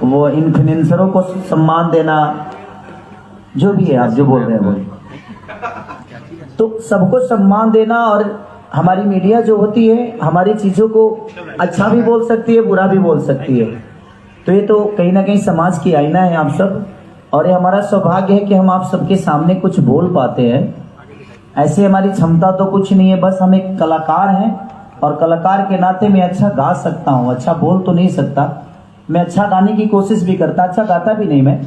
वो इन्फ्लुएंसरों को सम्मान देना, जो भी है आप जो बोल रहे हैं वो, तो सबको सम्मान देना। और हमारी मीडिया जो होती है हमारी चीज़ों को अच्छा भी बोल सकती है, बुरा भी बोल सकती है। तो ये तो कहीं ना कहीं समाज की आईना है आप सब, और ये हमारा सौभाग्य है कि हम आप सबके सामने कुछ बोल पाते हैं। ऐसे हमारी क्षमता तो कुछ नहीं है, बस हम एक कलाकार हैं, और कलाकार के नाते मैं अच्छा गा सकता हूँ, अच्छा बोल तो नहीं सकता। मैं अच्छा गाने की कोशिश भी करता, अच्छा गाता भी नहीं मैं।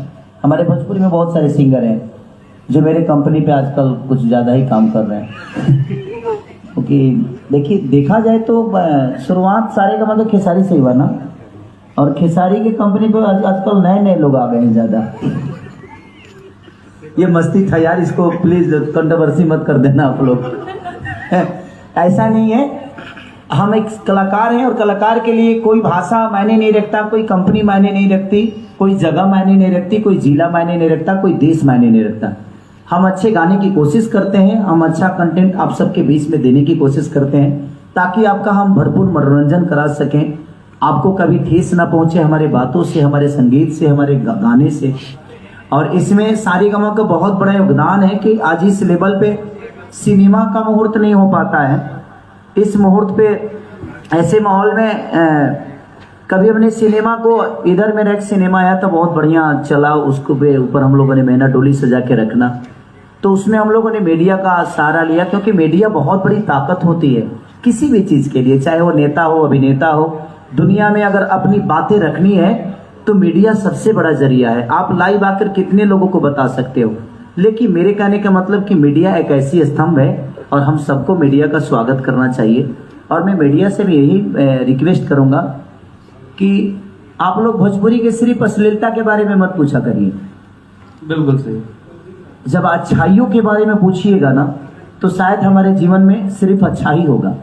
हमारे भोजपुरी में बहुत सारे सिंगर हैं जो मेरे कंपनी पे आजकल कुछ ज़्यादा ही काम कर रहे हैं। क्योंकि देखिए देखा जाए तो शुरुआत सारे का मतलब खेसारी से हुआ ना, और खेसारी की कंपनी पे आजकल नए नए लोग आ गए हैं ज़्यादा। ये मस्ती था यार, इसको प्लीज कंट्रोवर्सी मत कर देना आप लोग। ऐसा नहीं है, हम एक कलाकार हैं, और कलाकार के लिए कोई भाषा मायने नहीं रखता, कोई कंपनी मायने नहीं रखती, कोई जगह मायने नहीं रखती, कोई जिला मायने नहीं रखता, कोई देश मायने नहीं रखता। हम अच्छे गाने की कोशिश करते हैं, हम अच्छा कंटेंट आप सबके बीच में देने की कोशिश करते हैं, ताकि आपका हम भरपूर मनोरंजन करा सकें, आपको कभी ठेस ना पहुंचे हमारे बातों से, हमारे संगीत से, हमारे गाने से। और इसमें सारेगामा का बहुत बड़ा योगदान है कि आज इस लेवल पे सिनेमा का मुहूर्त नहीं हो पाता है। इस मुहूर्त पे ऐसे माहौल में कभी हमने सिनेमा को, इधर मेरा एक सिनेमा आया तो बहुत बढ़िया चला, उसको पे ऊपर हम लोगों ने मैना डोली सजा के रखना, तो उसमें हम लोगों ने मीडिया का सहारा लिया, क्योंकि मीडिया बहुत बड़ी ताकत होती है किसी भी चीज़ के लिए, चाहे वो नेता हो, अभिनेता हो। दुनिया में अगर अपनी बातें रखनी है तो मीडिया सबसे बड़ा जरिया है। आप लाइव आकर कितने लोगों को बता सकते हो, लेकिन मेरे कहने का मतलब कि मीडिया एक ऐसी स्तंभ है, और हम सबको मीडिया का स्वागत करना चाहिए। और मैं मीडिया से भी यही रिक्वेस्ट करूंगा कि आप लोग भोजपुरी के सिर्फ अश्लीलता के बारे में मत पूछा करिए। बिल्कुल सही। जब अच्छाइयों के बारे में पूछिएगा ना, तो शायद हमारे जीवन में सिर्फ अच्छा ही होगा।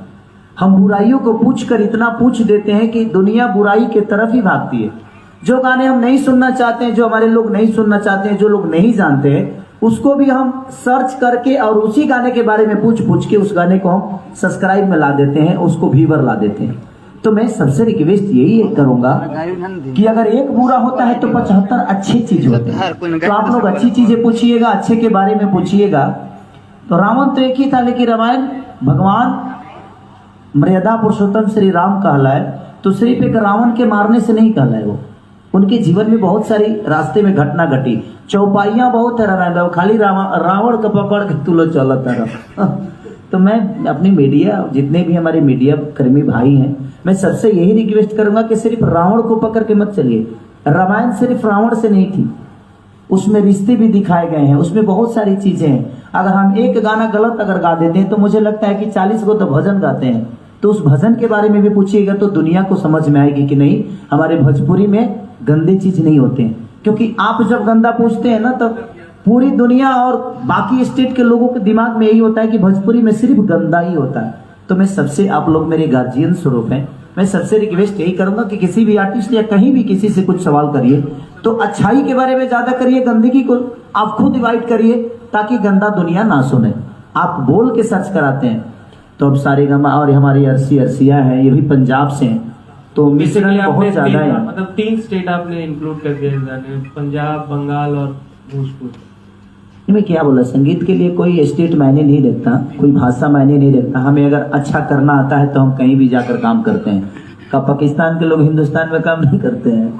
हम बुराइयों को पूछकर इतना पूछ देते हैं कि दुनिया बुराई के तरफ ही भागती है। जो गाने हम नहीं सुनना चाहते हैं, जो हमारे लोग नहीं सुनना चाहते हैं, जो लोग नहीं जानते हैं, उसको भी हम सर्च करके और उसी गाने के बारे में पूछ पूछ के उस गाने को हम सब्सक्राइब में ला देते हैं, उसको व्यूवर ला देते हैं। तो मैं सबसे रिक्वेस्ट यही करूंगा कि अगर एक बुरा होता है तो 75 अच्छी चीज होते हैं। तो आप लोग अच्छी चीजें पूछिएगा, अच्छे के बारे में पूछिएगा। तो रावण तो एक ही था, लेकिन रामायण भगवान मर्यादा पुरुषोत्तम श्री राम कहलाए तो सिर्फ एक रावण के मारने से नहीं कहलाए। वो उनके जीवन में बहुत सारी रास्ते में घटना घटी, चौपाइयां बहुत है रामायण, खाली रावण का पकड़ के तुलो चलता रहा। तो मैं अपनी मीडिया, जितने भी हमारे मीडिया कर्मी भाई हैं, मैं सबसे यही रिक्वेस्ट करूंगा कि सिर्फ रावण को पकड़ के मत चलिए। रामायण सिर्फ रावण से नहीं थी, उसमें रिश्ते भी दिखाए गए हैं, उसमें बहुत सारी चीजें हैं। अगर हम एक गाना गलत अगर गा देते हैं तो मुझे लगता है कि 40 को तो भजन गाते हैं, तो उस भजन के बारे में भी पूछिएगा तो दुनिया को समझ में आएगी कि नहीं, हमारे भोजपुरी में गंदे चीज नहीं होते हैं। क्योंकि आप जब गंदा पूछते हैं ना, तो पूरी दुनिया और बाकी स्टेट के लोगों के दिमाग में यही होता है कि भोजपुरी में सिर्फ गंदा ही होता है। तो मैं सबसे, आप लोग मेरे गार्जियन स्वरूप हैं, मैं सबसे रिक्वेस्ट यही करूंगा कि किसी भी आर्टिस्ट या कहीं भी किसी से कुछ सवाल करिए तो अच्छाई के बारे में ज्यादा करिए, गंदगी को आप खुद अवॉइड करिए, ताकि गंदा दुनिया ना सुने। आप बोल के सर्च कराते हैं तो अब सारेगामा, और हमारी अर्सिया है, ये भी पंजाब से हैं, तो मिश्रण बहुत ज्यादा है। मतलब 3 स्टेट आपने इंक्लूड कर दिया इस गाने में, पंजाब, बंगाल और भोजपुर। मैं क्या बोला, संगीत के लिए कोई स्टेट मायने नहीं रखता, कोई भाषा मायने नहीं रखता। हमें अगर अच्छा करना आता है तो हम कहीं भी जाकर काम करते हैं। का पाकिस्तान के लोग हिंदुस्तान में काम नहीं करते हैं,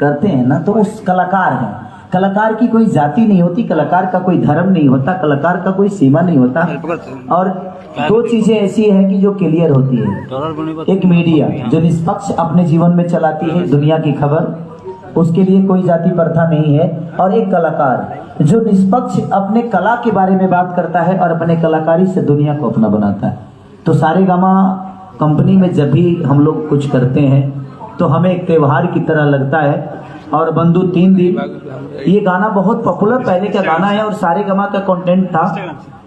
करते हैं ना, तो उस कलाकार है। कलाकार की कोई जाति नहीं होती, कलाकार का कोई धर्म नहीं होता, कलाकार का कोई सीमा नहीं होता। और 2 चीजें ऐसी है कि जो क्लियर होती है, एक मीडिया जो निष्पक्ष अपने जीवन में चलाती है दुनिया की खबर, उसके लिए कोई जाति प्रथा नहीं है, और एक कलाकार जो निष्पक्ष अपने कला के बारे में बात करता है और अपने कलाकारी से दुनिया को अपना बनाता है। तो सारेगामा कंपनी में जब भी हम लोग कुछ करते हैं तो हमें एक त्योहार की तरह लगता है। और बंधु 3 दिन, ये गाना बहुत पॉपुलर पहले का गाना है और सारेगामा का कंटेंट था,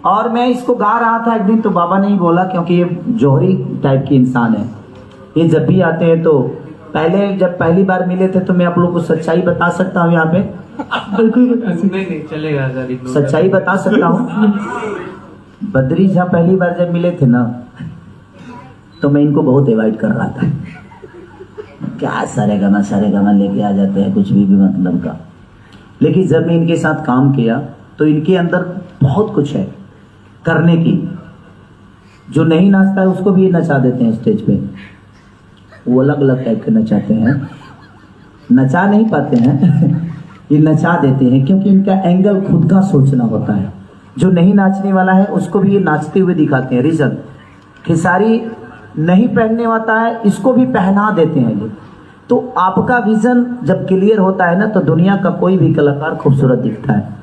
और मैं इसको गा रहा था एक दिन तो बाबा ने ही बोला, क्योंकि ये जौहरी टाइप की इंसान है, ये जब भी आते हैं तो पहले जब पहली बार मिले थे तो मैं आप लोगों को सच्चाई बता सकता हूँ यहाँ पे, नहीं चलेगा, सच्चाई बता सकता हूँ। बद्री जहाँ पहली बार जब मिले थे ना, तो मैं इनको बहुत अवॉइड कर रहा था। क्या सारे गाना लेके आ जाते हैं, कुछ भी मतलब का। लेकिन जब मैं इनके साथ काम किया तो इनके अंदर बहुत कुछ है करने की। जो नहीं नाचता है उसको भी ये नचा देते हैं स्टेज पे। वो अलग अलग टाइप के नचाते हैं, नचा नहीं पाते हैं ये नचा देते हैं, क्योंकि इनका एंगल खुद का सोचना होता है। जो नहीं नाचने वाला है उसको भी ये नाचते हुए दिखाते हैं। रीजन, खेसारी नहीं पहनने वाला है, इसको भी पहना देते हैं ये। तो आपका विजन जब क्लियर होता है ना, तो दुनिया का कोई भी कलाकार खूबसूरत दिखता है।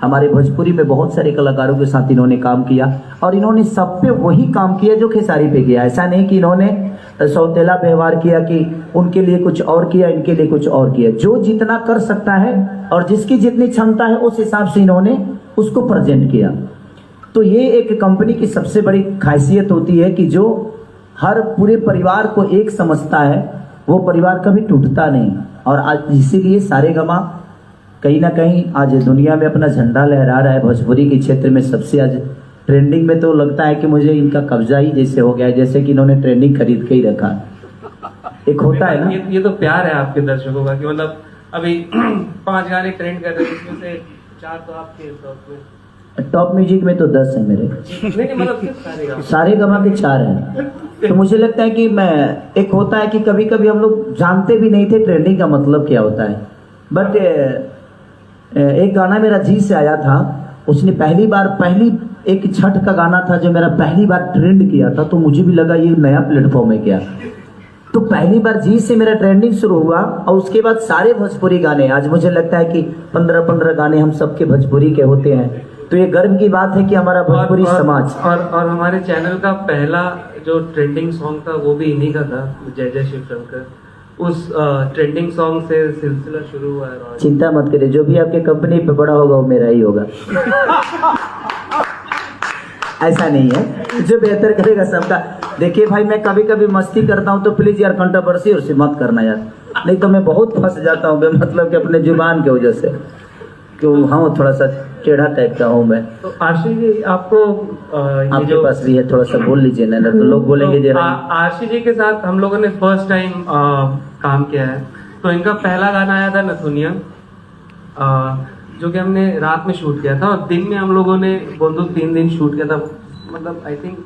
हमारे भोजपुरी में बहुत सारे कलाकारों के साथ इन्होंने काम किया और इन्होंने सब पे वही काम किया जो खेसारी पे किया। ऐसा नहीं कि इन्होंने सौतेला व्यवहार किया कि उनके लिए कुछ और किया, इनके लिए कुछ और किया। जो जितना कर सकता है और जिसकी जितनी क्षमता है उस हिसाब से इन्होंने उसको प्रेजेंट किया। तो ये एक कंपनी की सबसे बड़ी खासियत होती है कि जो हर पूरे परिवार को एक समझता है, वो परिवार कभी टूटता नहीं। और आज इसीलिए सारेगामा कहीं ना कहीं आज दुनिया में अपना झंडा लहरा रहा है। भोजपुरी के क्षेत्र में सबसे आज ट्रेंडिंग में तो लगता है कि मुझे इनका कब्जा ही जैसे हो गया है, जैसे कि इन्होंने ट्रेंडिंग खरीद के ही रखा। एक होता है ना, ये तो प्यार है आपके दर्शकों का कि मतलब अभी 5 गाने ट्रेंड कर रहे हैं, जिसमें से 4 तो आपके टॉप में। टॉप म्यूजिक में तो 10 है मेरे। नहीं मतलब सिर्फ सारेगामा के 4 हैं। तो मुझे लगता है कि मैं, एक होता है कि कभी कभी हम लोग जानते भी नहीं थे ट्रेंडिंग का मतलब क्या होता है। बट एक गाना मेरा जी से आया था, उसने पहली एक छठ का गाना था जो मेरा पहली बार ट्रेंड किया था। तो मुझे भी लगा ये नया प्लेटफॉर्म है क्या। तो पहली बार जी से मेरा ट्रेंडिंग शुरू हुआ और उसके बाद सारे भोजपुरी गाने, आज मुझे लगता है कि 15 गाने हम सबके भोजपुरी के होते हैं। तो ये गर्व की बात है कि हमारा भोजपुरी समाज और हमारे चैनल का पहला जो ट्रेंडिंग सॉन्ग था वो भी इन्हीं का था, जय जय शिव शंकर। उस ट्रेंडिंग सॉन्ग से सिलसिला शुरू हुआ है। चिंता मत करिए, जो भी आपके कंपनी पे बड़ा होगा वो मेरा ही होगा। ऐसा नहीं है, जो बेहतर करेगा सबका। देखिए भाई, मैं कभी कभी मस्ती करता हूँ तो प्लीज यार कंट्रोवर्सी और मत करना यार, नहीं तो मैं बहुत फंस जाता हूँ मतलब कि अपने जुबान की वजह से। क्यों, हाँ थोड़ा सा टेढ़ा टाइप का हूँ मैं। तो आशीष जी आपको आपके पास भी है, थोड़ा सा बोल लीजिए ना, तो लोग बोलेंगे तो आशीष जी के साथ हम लोगों ने फर्स्ट टाइम काम किया है। तो इनका पहला गाना आया था नथुनिया, जो कि हमने रात में शूट किया था और दिन में हम लोगों ने 3 दिन शूट किया था। मतलब आई थिंक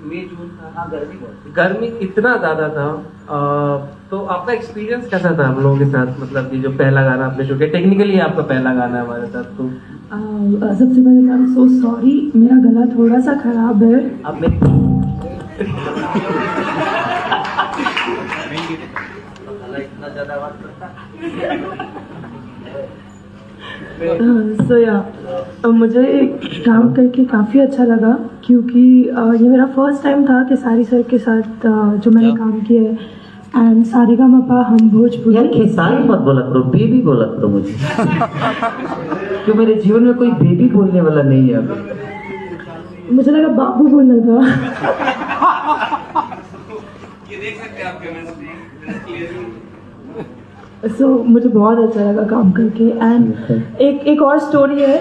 मई जून था। गर्मी इतना ज्यादा था। तो आपका एक्सपीरियंस कैसा था हम लोगों के साथ, मतलब ये जो पहला गाना आपने शूट किया, टेक्निकली आपका पहला गाना है हमारे साथ। तो सबसे पहले आई एम सो सॉरी, मेरा गला थोड़ा सा खराब है। अब मैं इतना ज्यादा बात करता सो या मुझे काम करके काफ़ी अच्छा लगा, क्योंकि ये मेरा फर्स्ट टाइम था कि सारी सर के साथ जो मैंने काम किया है। एंड सारेगामापा हम भोजपुरी। यार खेसारी मत बोला करो, बेबी बोला करो मुझे। क्यों, मेरे जीवन में कोई बेबी बोलने वाला नहीं है अभी। मुझे लगा बाबू बोलना था। ये देख सकते हैं आपके सो मुझे बहुत अच्छा लगा काम करके। एंड एक और स्टोरी है,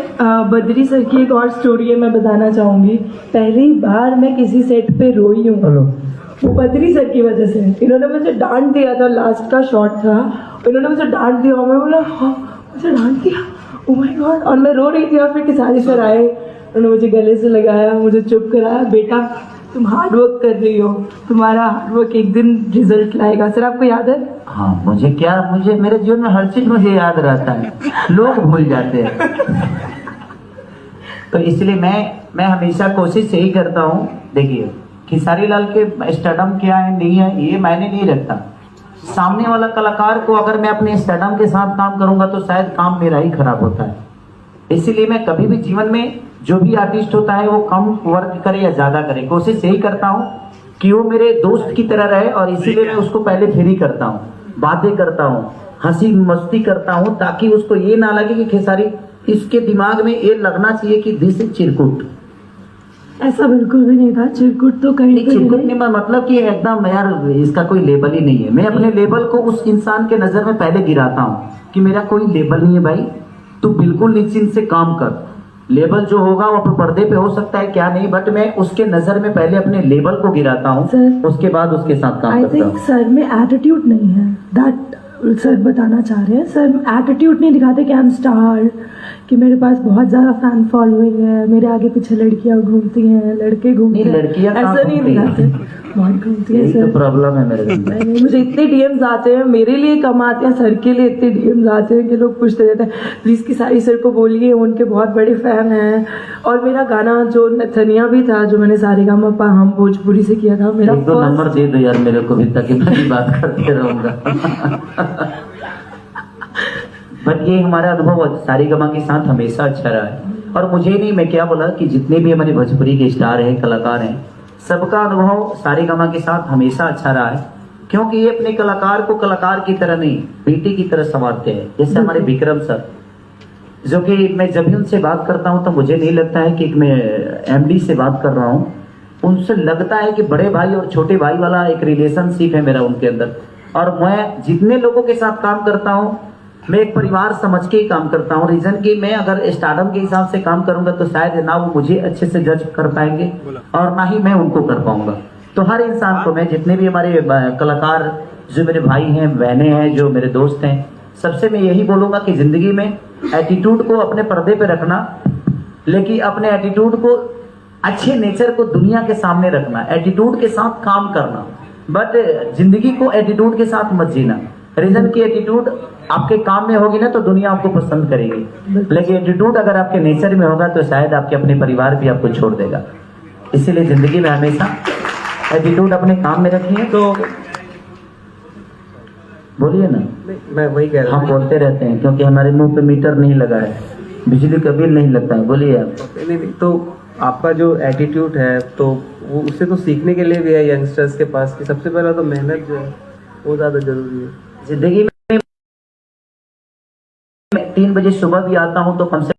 बद्री सर की एक और स्टोरी है, मैं बताना चाहूँगी। पहली बार मैं किसी सेट पे रोई हूँ, वो बद्री सर की वजह से। इन्होंने मुझे डांट दिया था, लास्ट का शॉट था, इन्होंने मुझे डांट दिया और मैं बोला हाँ मुझे डांट दिया, ओह माय गॉड। और मैं रो रही थी और फिर किसारी सर आए, उन्होंने मुझे गले से लगाया, मुझे चुप कराया, बेटा तुम हार्ड वर्क कर रही हो, तुम्हारा हार्ड वर्क एक दिन रिजल्ट लाएगा। सर आपको याद है? हाँ, मुझे मेरे जीवन में हर चीज मुझे याद रहता है, लोग भूल जाते हैं। तो इसलिए मैं हमेशा कोशिश यही करता हूँ। देखिए, खेसारी लाल के स्टेडम क्या है नहीं है ये मैंने नहीं रखता। सामने वाला कलाकार को अगर मैं अपने स्टेडम के साथ काम करूंगा तो शायद काम मेरा ही खराब होता है। इसीलिए मैं कभी भी जीवन में जो भी आर्टिस्ट होता है वो कम वर्क करे या ज्यादा करे, कोशिश यही करता हूँ कि वो मेरे दोस्त की तरह रहे। और इसीलिए मैं उसको पहले फ्री करता हूँ, बातें करता हूँ, हंसी मस्ती करता हूँ, ताकि उसको ये ना लगे कि खेसारी, इसके दिमाग में ये लगना चाहिए कि दिस इज चिरकुट। ऐसा बिल्कुल भी नहीं था, चिरकुट तो कहीं चिरकुट नहीं, मतलब कि एकदम यार इसका कोई लेबल ही नहीं है। मैं अपने लेबल को उस इंसान के नजर में पहले गिराता हूँ कि मेरा कोई लेबल नहीं है भाई, तू बिल्कुल निश्चिंत से काम कर। लेबल जो होगा वो अपने पर्दे पे हो सकता है क्या नहीं, बट मैं उसके नजर में पहले अपने लेबल को गिराता हूँ, सर, उसके बाद उसके साथ काम आई करता थिंक हूँ। सर में एटीट्यूड नहीं है, दैट सर बताना चाह रहे हैं। सर एटीट्यूड नहीं दिखाते कि आई एम स्टार, कि मेरे पास बहुत ज़्यादा फैन फॉलोइंग है, मेरे आगे पीछे लड़कियां घूमती हैं, लड़के घूमते नहीं, हैं, लड़कियां कहाँ ऐसा नहीं घूमती हैं? दिखाते, बहुत घूमती है यही तो सर। प्रॉब्लम है मेरे अंदर। नहीं, मुझे इतने डीएम्स आते हैं, मेरे लिए कम आते हैं, सर के लिए इतने डीएम्स आते हैं कि लोग पूछते रहते हैं प्लीज़ कि सारी सर को बोलिए, उनके बहुत बड़े फैन हैं। और मेरा गाना जो नथनिया भी था, जो मैंने सारेगामापा हम भोजपुरी से किया था, मेरा एक दो first- नंबर दे दो यार मेरे को भी, ताकि मैं भी बात करते रहूंगा। बट ये हमारा अनुभव सारेगामा के साथ हमेशा अच्छा रहा है। और मुझे नहीं, मैं क्या बोला कि जितने भी हमारे भोजपुरी के स्टार हैं, कलाकार हैं, सबका अनुभव सारेगामा के साथ हमेशा अच्छा रहा है, क्योंकि ये अपने कलाकार को कलाकार की तरह नहीं, बेटी की तरह संवारते हैं। जैसे हमारे विक्रम सर, जो कि मैं जब भी उनसे बात करता हूं तो मुझे नहीं लगता है कि मैं एमडी से बात कर रहा हूं, उनसे लगता है कि बड़े भाई और छोटे भाई वाला एक रिलेशनशिप है मेरा उनके अंदर। और मैं जितने लोगों के साथ काम करता हूं, मैं एक परिवार समझ के ही काम करता हूं। रीजन कि मैं अगर स्टारडम के हिसाब से काम करूंगा तो शायद ना वो मुझे अच्छे से जज कर पाएंगे और ना ही मैं उनको कर पाऊंगा। तो हर इंसान को, मैं जितने भी हमारे कलाकार, जो मेरे भाई हैं, बहनें हैं, जो मेरे दोस्त हैं, सबसे मैं यही बोलूंगा कि जिंदगी में एटीट्यूड को अपने पर्दे पे रखना, लेकिन अपने एटीट्यूड को, अच्छे नेचर को दुनिया के सामने रखना, एटीट्यूड के साथ काम करना, बट जिंदगी को एटीट्यूड के साथ मत जीना। रीजन की एटीट्यूड आपके काम में होगी ना तो दुनिया आपको पसंद करेगी, लेकिन एटीट्यूड अगर आपके नेचर में होगा तो शायद आपके अपने परिवार भी आपको छोड़ देगा। इसीलिए जिंदगी में हमेशा एटीट्यूड अपने काम में रखिए। तो बोलिए ना। नहीं, मैं वही कह रहा हम बोलते रहते हैं क्योंकि हमारे मुंह पे मीटर नहीं लगा है, बिजली का बिल नहीं लगता है। बोलिए आप। नहीं, तो आपका जो एटीट्यूड है तो वो उससे तो सीखने के लिए भी है यंगस्टर्स के पास कि सबसे पहला तो मेहनत जो है वो ज़्यादा जरूरी है जिंदगी में 3 बजे सुबह भी आता हूँ तो कम से